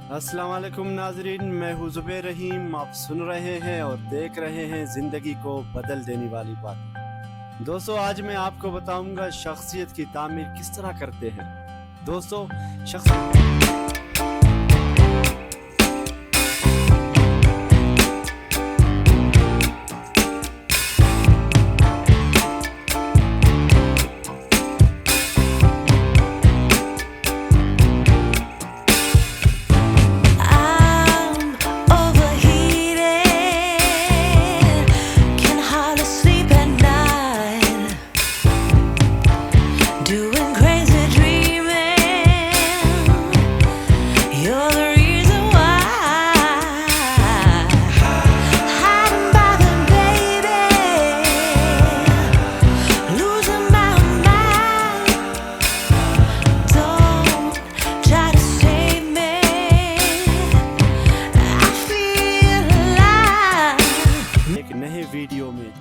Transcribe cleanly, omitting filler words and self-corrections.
अस्सलाम वालेकुम नाजरीन, मैं हूँ zubair रहीम। आप सुन रहे हैं और देख रहे हैं ज़िंदगी को बदल देने वाली बात। दोस्तों, आज मैं आपको बताऊंगा शख्सियत की तामीर किस तरह करते हैं। दोस्तों, एक नए वीडियो में